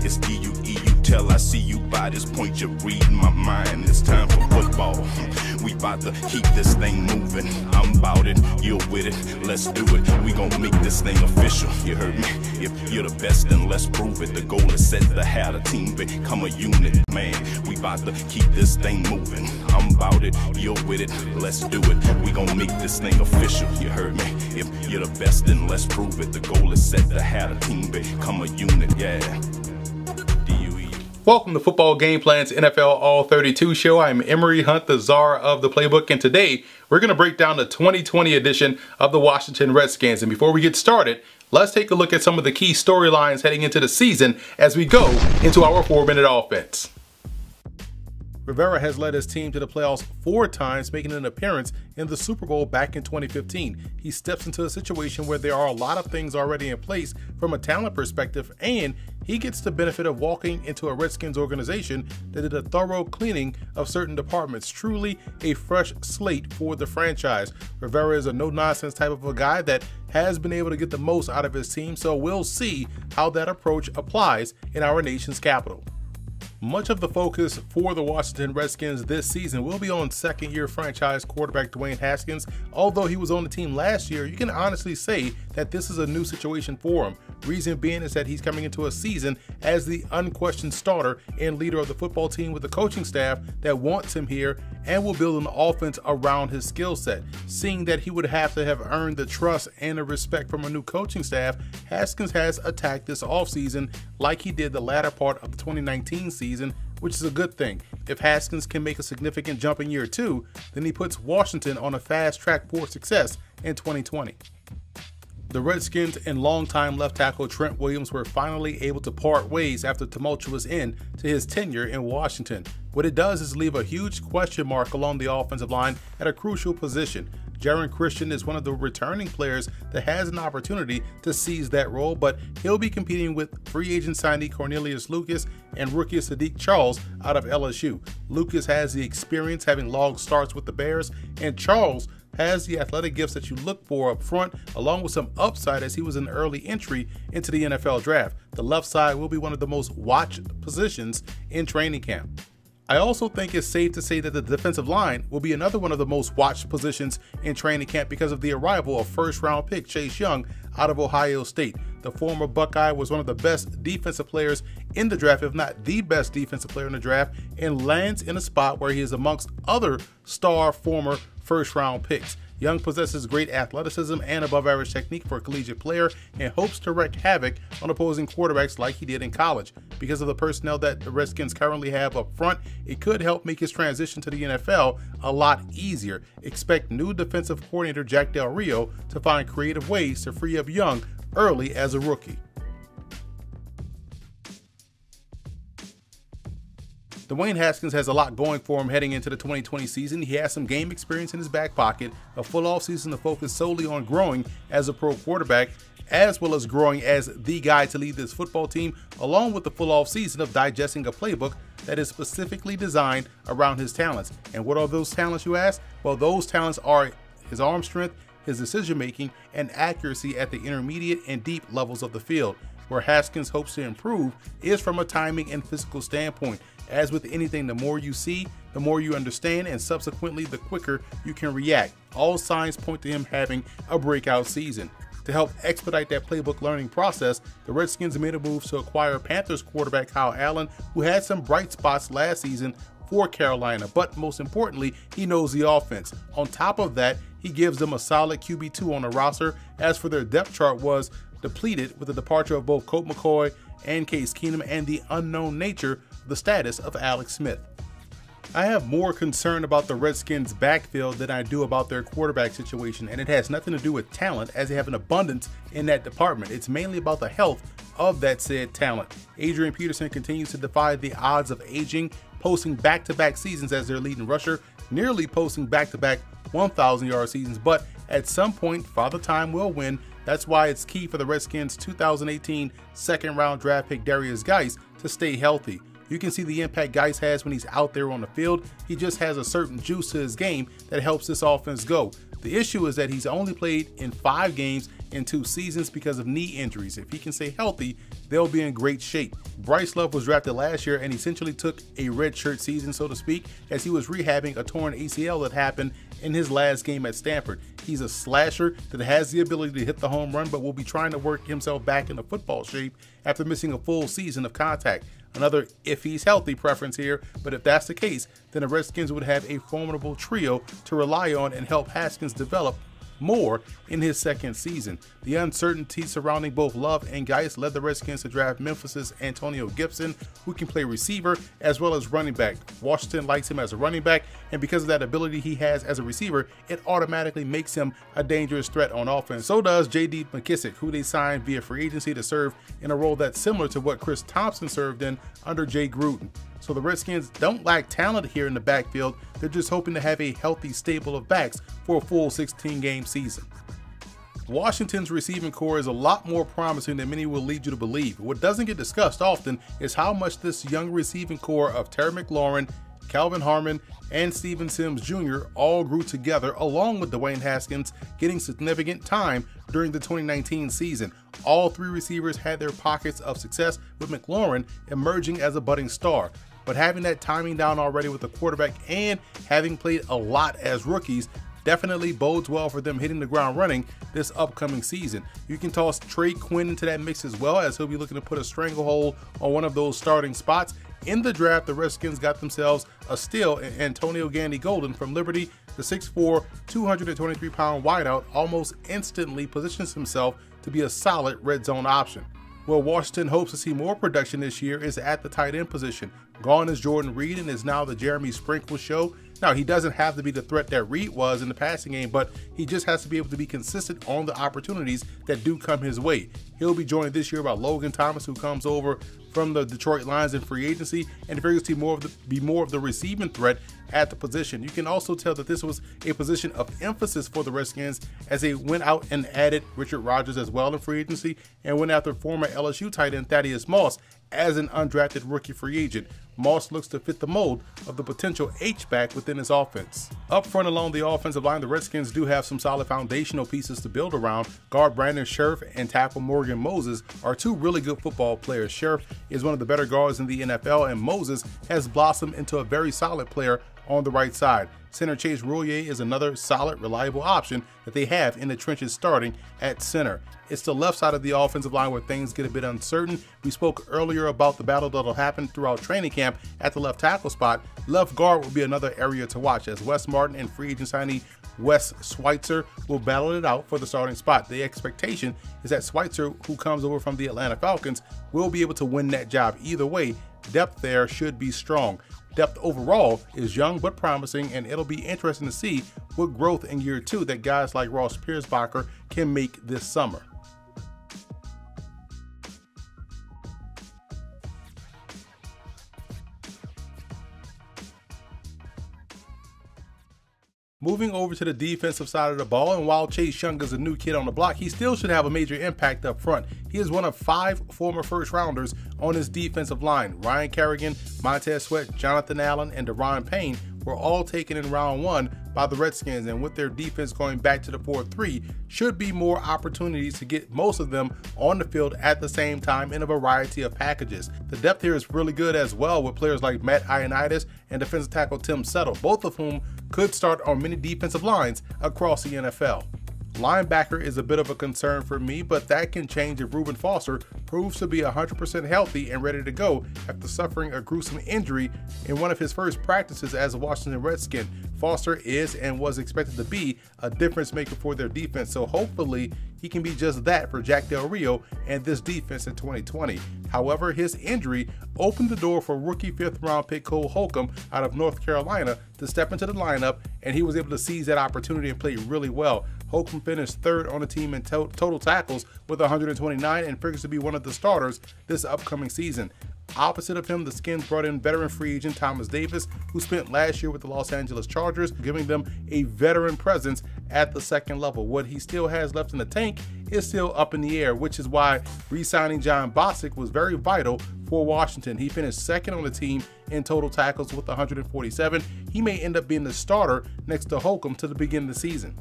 It's DUE, tell I see you by this point, you're reading my mind. It's time for football. We about to keep this thing moving. I'm about it, you're with it, let's do it. We gon' make this thing official, you heard me? If you're the best, then let's prove it. The goal is set to have a team become a unit, man. We about to keep this thing moving. I'm about it, you're with it, let's do it. We gon' make this thing official, you heard me? If you're the best, then let's prove it. The goal is set to have a team become a unit, yeah. Welcome to Football Game Plan's NFL All 32 show. I'm Emory Hunt, the czar of the playbook, and today we're going to break down the 2020 edition of the Washington Redskins. And before we get started, let's take a look at some of the key storylines heading into the season as we go into our 4-minute offense. RIVERA has led his team to the playoffs 4 times, making an appearance in the Super Bowl back in 2015. He steps into a situation where there are a lot of things already in place from a talent perspective, and he gets the benefit of walking into a Redskins organization that did a thorough cleaning of certain departments. Truly a fresh slate for the franchise. RIVERA is a no-nonsense type of a guy that has been able to get the most out of his team, so we'll see how that approach applies in our nation's capital. Much of the focus for the Washington Redskins this season will be on second-year franchise quarterback DWAYNE Haskins. Although he was on the team last year, you can honestly say that this is a new situation for him. Reason being is that he's coming into a season as the unquestioned starter and leader of the football team with a coaching staff that wants him here and will build an offense around his skill set. Seeing that he would have to have earned the trust and the respect from a new coaching staff, Haskins has attacked this offseason like he did the latter part of the 2019 season, which is a good thing. If Haskins can make a significant jump in year 2, then he puts Washington on a fast track for success in 2020. The Redskins and longtime left tackle Trent Williams were finally able to part ways after a tumultuous end to his tenure in Washington. What it does is leave a huge question mark along the offensive line at a crucial position. Jaron Christian is one of the returning players that has an opportunity to seize that role, but he'll be competing with free agent signee Cornelius Lucas and rookie Sadiq Charles out of LSU. Lucas has the experience having long starts with the Bears, and Charles has the athletic gifts that you look for up front, along with some upside as he was an early entry into the NFL draft. The left side will be one of the most watched positions in training camp. I also think it's safe to say that the defensive line will be another one of the most watched positions in training camp because of the arrival of first-round pick Chase Young out of Ohio State. The former Buckeye was one of the best defensive players in the draft, if not the best defensive player in the draft, and lands in a spot where he is amongst other star former first-round picks. Young possesses great athleticism and above-average technique for a collegiate player and hopes to wreak havoc on opposing quarterbacks like he did in college. Because of the personnel that the Redskins currently have up front, it could help make his transition to the NFL a lot easier. Expect new defensive coordinator Jack Del Rio to find creative ways to free up Young early as a rookie. DWAYNE Haskins has a lot going for him heading into the 2020 season. He has some game experience in his back pocket, a full offseason to focus solely on growing as a pro quarterback, as well as growing as the guy to lead this football team, along with the full offseason of digesting a playbook that is specifically designed around his talents. And what are those talents, you ask? Well, those talents are his arm strength, his decision making, and accuracy at the intermediate and deep levels of the field. Where Haskins hopes to improve is from a timing and physical standpoint. As with anything, the more you see, the more you understand, and subsequently the quicker you can react. All signs point to him having a breakout season. To help expedite that playbook learning process, the Redskins made a move to acquire Panthers quarterback Kyle Allen, who had some bright spots last season for Carolina, but most importantly, he knows the offense. On top of that, he gives them a solid QB2 on the roster. As for their depth chart was depleted with the departure of both Colt McCoy and Case Keenum and the unknown nature of the status of Alex Smith. I have more concern about the Redskins' backfield than I do about their quarterback situation, and it has nothing to do with talent, as they have an abundance in that department. It's mainly about the health of that said talent. Adrian Peterson continues to defy the odds of aging, posting back-to-back seasons as their leading rusher, nearly posting back-to-back 1,000-yard seasons, but at some point, Father Time will win. That's why it's key for the Redskins' 2018 second-round draft pick DERRIUS GUICE to stay healthy. You can see the impact GUICE has when he's out there on the field. He just has a certain juice to his game that helps this offense go. The issue is that he's only played in 5 games in 2 seasons because of knee injuries. If he can stay healthy, they'll be in great shape. Bryce Love was drafted last year and essentially took a redshirt season, so to speak, as he was rehabbing a torn ACL that happened in his last game at Stanford. He's a slasher that has the ability to hit the home run, but will be trying to work himself back into football shape after missing a full season of contact. Another if he's healthy preference here, but if that's the case, then the Redskins would have a formidable trio to rely on and help Haskins develop more in his second season. The uncertainty surrounding both Love and GUICE led the Redskins to draft Memphis's Antonio Gibson, who can play receiver as well as running back. Washington likes him as a running back, and because of that ability he has as a receiver, it automatically makes him a dangerous threat on offense. So does J.D. McKissick, who they signed via free agency to serve in a role that's similar to what Chris Thompson served in under Jay Gruden. So the Redskins don't lack talent here in the backfield, they're just hoping to have a healthy stable of backs for a full 16-game season. Washington's receiving core is a lot more promising than many will lead you to believe. What doesn't get discussed often is how much this young receiving core of Terry McLaurin, Calvin Harmon, and Steven Sims Jr. all grew together, along with Dwayne Haskins getting significant time during the 2019 season. All 3 receivers had their pockets of success, with McLaurin emerging as a budding star. But having that timing down already with the quarterback and having played a lot as rookies definitely bodes well for them hitting the ground running this upcoming season. You can toss Trey Quinn into that mix as well, as he'll be looking to put a stranglehold on one of those starting spots. In the draft, the Redskins got themselves a steal in Antonio GANDY-GOLDEN from Liberty. The 6'4", 223-pound wideout almost instantly positions himself to be a solid red zone option. Well, Washington hopes to see more production this year is at the tight end position. Gone is Jordan Reed and is now the Jeremy Sprinkle show. Now, he doesn't have to be the threat that Reed was in the passing game, but he just has to be able to be consistent on the opportunities that do come his way. He'll be joined this year by Logan Thomas, who comes over from the Detroit Lions in free agency, and figures to be more of the receiving threat at the position. You can also tell that this was a position of emphasis for the Redskins, as they went out and added Richard Rodgers as well in free agency, and went after former LSU tight end Thaddeus Moss as an undrafted rookie free agent. Moss looks to fit the mold of the potential H-back within his offense. Up front along the offensive line, the Redskins do have some solid foundational pieces to build around. Guard Brandon Scherff and tackle Morgan Moses are 2 really good football players. Scherff is one of the better guards in the NFL, and Moses has blossomed into a very solid player on the right side. Center Chase Roullier is another solid, reliable option that they have in the trenches starting at center. It's the left side of the offensive line where things get a bit uncertain. We spoke earlier about the battle that'll happen throughout training camp at the left tackle spot. Left guard will be another area to watch, as Wes Martin and free agent signee Wes Schweitzer will battle it out for the starting spot. The expectation is that Schweitzer, who comes over from the Atlanta Falcons, will be able to win that job. Either way, depth there should be strong. Depth overall is young but promising, and it'll be interesting to see what growth in year 2 that guys like Ross Piersbacher can make this summer. Moving over to the defensive side of the ball, and while Chase Young is a new kid on the block, he still should have a major impact up front. He is one of 5 former first-rounders on his defensive line. Ryan Kerrigan, Montez Sweat, Jonathan Allen, and Deron Payne were all taken in round 1 by the Redskins, and with their defense going back to the 4-3, should be more opportunities to get most of them on the field at the same time in a variety of packages. The depth here is really good as well, with players like Matt Ioannidis and defensive tackle Tim Settle, both of whom could start on many defensive lines across the NFL. Linebacker is a bit of a concern for me, but that can change if Reuben Foster proves to be 100% healthy and ready to go after suffering a gruesome injury in one of his first practices as a Washington Redskin. Foster is and was expected to be a difference maker for their defense, so hopefully he can be just that for Jack Del Rio and this defense in 2020. However, his injury opened the door for rookie 5th-round pick Cole Holcomb out of North Carolina to step into the lineup, and he was able to seize that opportunity and play really well. Holcomb finished 3rd on the team in total tackles with 129 and figures to be one of the starters this upcoming season. Opposite of him, the Skins brought in veteran free agent Thomas Davis, who spent last year with the Los Angeles Chargers, giving them a veteran presence at the 2nd level. What he still has left in the tank is still up in the air, which is why re-signing John Bostic was very vital for Washington. He finished 2nd on the team in total tackles with 147. He may end up being the starter next to Holcomb to the beginning of the season.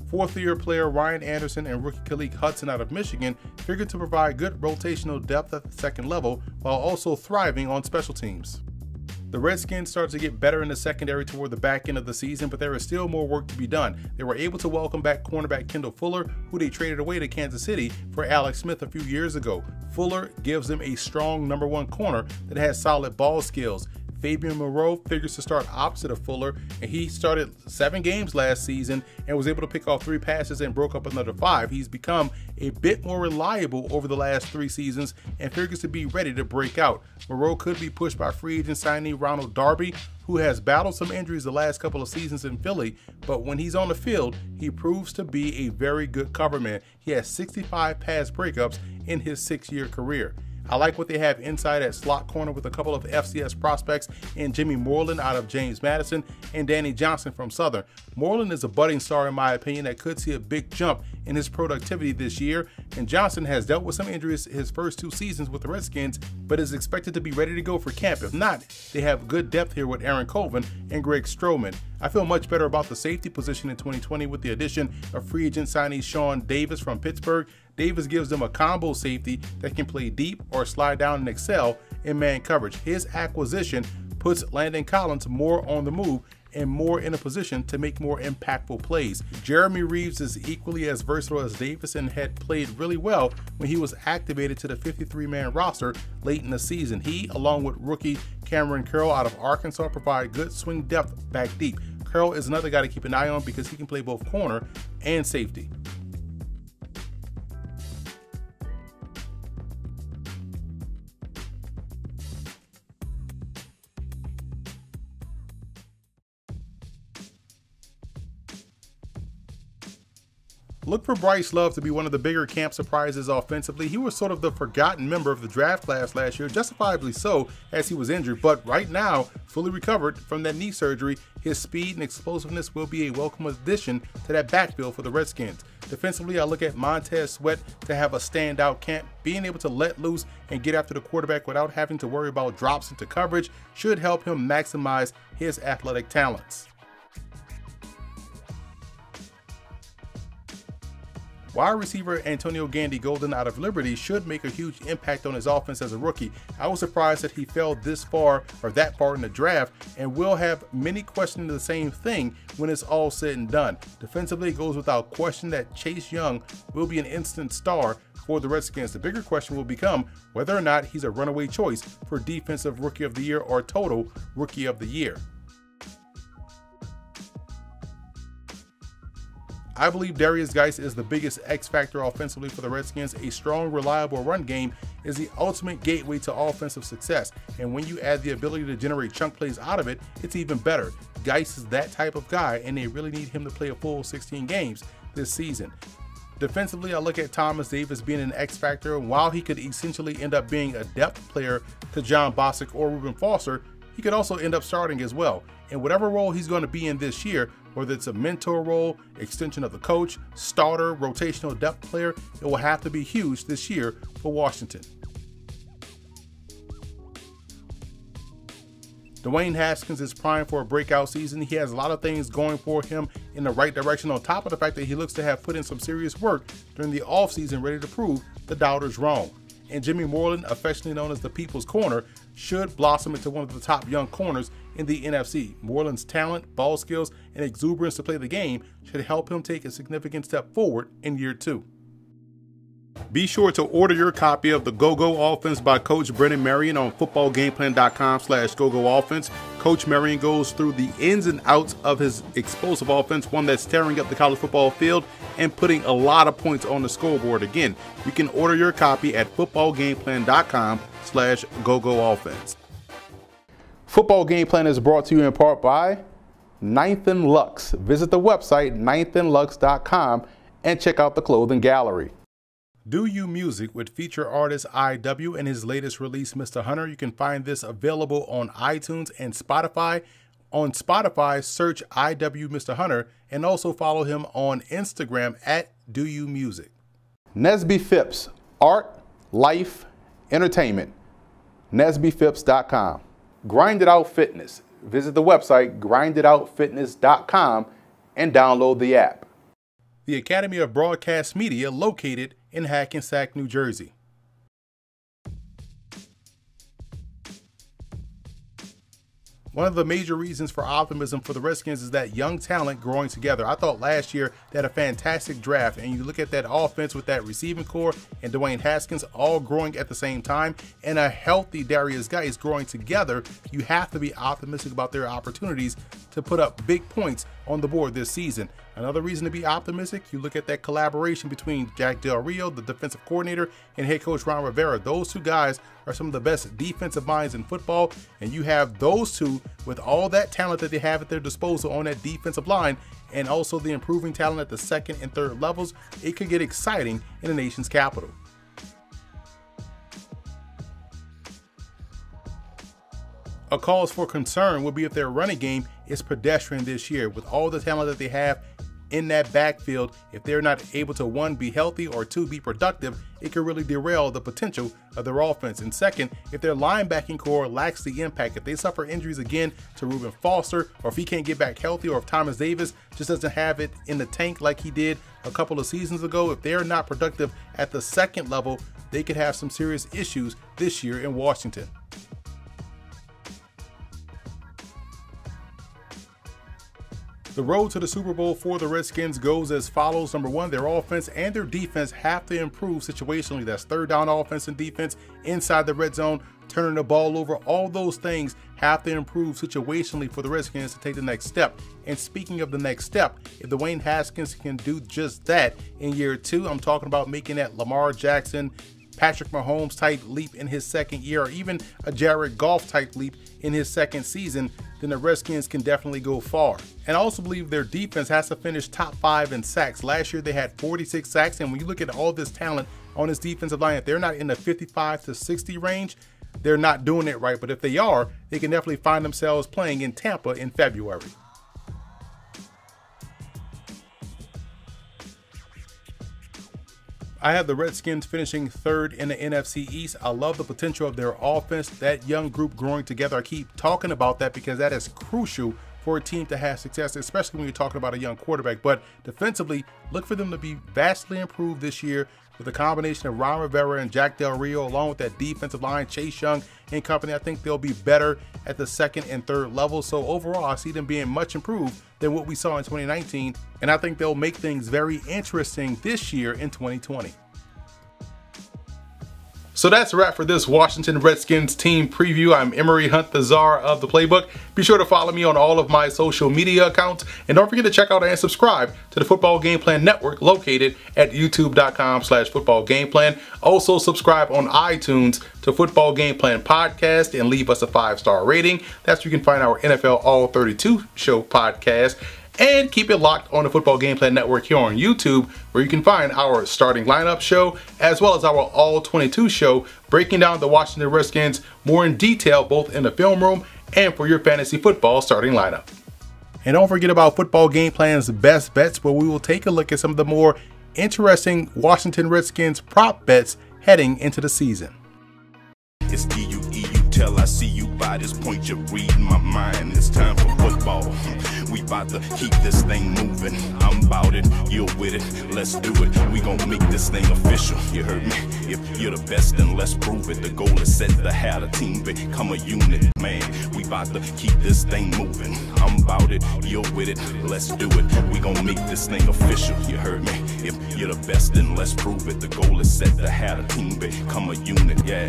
Fourth-year player Ryan Anderson and rookie Khaleke Hudson out of Michigan figured to provide good rotational depth at the second level while also thriving on special teams. The Redskins started to get better in the secondary toward the back end of the season, but there is still more work to be done. They were able to welcome back cornerback Kendall Fuller, who they traded away to Kansas City for Alex Smith a few years ago. Fuller gives them a strong #1 corner that has solid ball skills. Fabian Moreau figures to start opposite of Fuller, and he started 7 games last season and was able to pick off 3 passes and broke up another 5. He's become a bit more reliable over the last 3 seasons and figures to be ready to break out. Moreau could be pushed by free agent signee Ronald Darby, who has battled some injuries the last couple of seasons in Philly, but when he's on the field, he proves to be a very good coverman. He has 65 pass breakups in his 6-year career. I like what they have inside at slot corner with a couple of FCS prospects in Jimmy Moreland out of James Madison and Danny Johnson from Southern. Moreland is a budding star in my opinion that could see a big jump in his productivity this year, and Johnson has dealt with some injuries his first 2 seasons with the Redskins, but is expected to be ready to go for camp. If not, they have good depth here with Aaron Colvin and Greg Stroman. I feel much better about the safety position in 2020 with the addition of free agent signee Sean Davis from Pittsburgh. Davis gives them a combo safety that can play deep or slide down and excel in man coverage. His acquisition puts Landon Collins more on the move and more in a position to make more impactful plays. Jeremy Reeves is equally as versatile as Davis and had played really well when he was activated to the 53-man roster late in the season. He, along with rookie Cameron Curl out of Arkansas, provide good swing depth back deep. Curl is another guy to keep an eye on because he can play both corner and safety. Look for Bryce Love to be one of the bigger camp surprises offensively. He was sort of the forgotten member of the draft class last year, justifiably so, as he was injured, but right now, fully recovered from that knee surgery, his speed and explosiveness will be a welcome addition to that backfield for the Redskins. Defensively, I look at Montez Sweat to have a standout camp. Being able to let loose and get after the quarterback without having to worry about drops into coverage should help him maximize his athletic talents. Wide receiver Antonio Gandy-GOLDEN out of Liberty should make a huge impact on his offense as a rookie. I was surprised that he fell this far or that far in the draft, and will have many questioning the same thing when it's all said and done. Defensively, it goes without question that Chase Young will be an instant star for the Redskins. The bigger question will become whether or not he's a runaway choice for Defensive Rookie of the Year or Total Rookie of the Year. I believe DERRIUS GUICE is the biggest X factor offensively for the Redskins. A strong, reliable run game is the ultimate gateway to offensive success, and when you add the ability to generate chunk plays out of it, it's even better. GUICE is that type of guy, and they really need him to play a full 16 games this season. Defensively, I look at Thomas Davis being an X factor, and while he could essentially end up being a depth player to John Bostic or Reuben Foster, he could also end up starting as well. In whatever role he's going to be in this year, whether it's a mentor role, extension of the coach, starter, rotational depth player, it will have to be huge this year for Washington. DWAYNE Haskins is primed for a breakout season. He has a lot of things going for him in the right direction, on top of the fact that he looks to have put in some serious work during the offseason, ready to prove the doubters wrong. And Jimmy Moreland, affectionately known as the People's Corner, should blossom into one of the top young corners in the NFC. Moreland's talent, ball skills, and exuberance to play the game should help him take a significant step forward in year 2. Be sure to order your copy of the Go-Go Offense by Coach Brennan Marion on footballgameplan.com/GoGoOffense. Coach Marion goes through the ins and outs of his explosive offense, one that's tearing up the college football field and putting a lot of points on the scoreboard. Again, you can order your copy at footballgameplan.com/GoGoOffense. Football Game Plan is brought to you in part by 9th and Lux. Visit the website 9thandlux.com and check out the clothing gallery. Do You Music with feature artist IW and his latest release, Mr. Hunter. You can find this available on iTunes and Spotify. On Spotify, search IW Mr. Hunter and also follow him on Instagram at Do You Music. Nesby Phipps, art, life, entertainment. NesbyPhipps.com. Grind It Out Fitness. Visit the website grinditoutfitness.com and download the app. the Academy of Broadcast Media located in Hackensack, New Jersey. One of the major reasons for optimism for the Redskins is that young talent growing together. I thought last year they had a fantastic draft, and you look at that offense with that receiving core and Haskins all growing at the same time, and a healthy DERRIUS GUICE growing together. You have to be optimistic about their opportunities to put up big points on the board this season. Another reason to be optimistic, you look at that collaboration between Jack Del Rio, the defensive coordinator, and head coach Ron Rivera. Those two guys are some of the best defensive minds in football, and you have those two with all that talent that they have at their disposal on that defensive line, and also the improving talent at the second and third levels. It could get exciting in the nation's capital. A cause for concern would be if their running game is pedestrian this year. With all the talent that they have in that backfield, if they're not able to, one, be healthy, or two, be productive, it could really derail the potential of their offense. And second, if their linebacking core lacks the impact, if they suffer injuries again to Reuben Foster, or if he can't get back healthy, or if Thomas Davis just doesn't have it in the tank like he did a couple of seasons ago, if they're not productive at the second level, they could have some serious issues this year in Washington. The road to the Super Bowl for the Redskins goes as follows. Number one, their offense and their defense have to improve situationally. That's third down offense and defense, inside the red zone, turning the ball over. All those things have to improve situationally for the Redskins to take the next step. And speaking of the next step, if Dwayne Haskins can do just that in year two, I'm talking about making that Lamar Jackson, Patrick Mahomes type leap in his second year, or even a Jared Goff type leap in his second season, then the Redskins can definitely go far. And I also believe their defense has to finish top 5 in sacks. Last year they had 46 sacks, and when you look at all this talent on this defensive line, if they're not in the 55 to 60 range, they're not doing it right. But if they are, they can definitely find themselves playing in Tampa in February. I have the Redskins finishing third in the NFC East. I love the potential of their offense, that young group growing together. I keep talking about that because that is crucial for a team to have success, especially when you're talking about a young quarterback. But defensively, look for them to be vastly improved this year with a combination of Ron Rivera and Jack Del Rio, along with that defensive line, Chase Young and company. I think they'll be better at the second and third level. So overall, I see them being much improved than what we saw in 2019. And I think they'll make things very interesting this year in 2020. So that's a wrap for this Washington Redskins team preview. I'm Emory Hunt, the czar of the playbook. Be sure to follow me on all of my social media accounts. And don't forget to check out and subscribe to the Football Gameplan Network located at youtube.com/footballgameplan. Also subscribe on iTunes to Football Gameplan Podcast and leave us a 5-star rating. That's where you can find our NFL All 32 show podcast. And keep it locked on the Football Gameplan Network here on YouTube, where you can find our starting lineup show, as well as our All 22 show, breaking down the Washington Redskins more in detail, both in the film room and for your fantasy football starting lineup. And don't forget about Football Gameplan's Best Bets, where we will take a look at some of the more interesting Washington Redskins prop bets heading into the season. It's DUE, tell I see you by this point, you're reading my mind. It's time for football. We about to keep this thing moving. I'm about it, you're with it, let's do it. We gon' make this thing official, you heard me? If you're the best, then let's prove it. The goal is set to have a team become a unit, man. We about to keep this thing moving. I'm about it, you're with it, let's do it. We gon' make this thing official, you heard me? If you're the best, then let's prove it. The goal is set to have a team become a unit, yeah.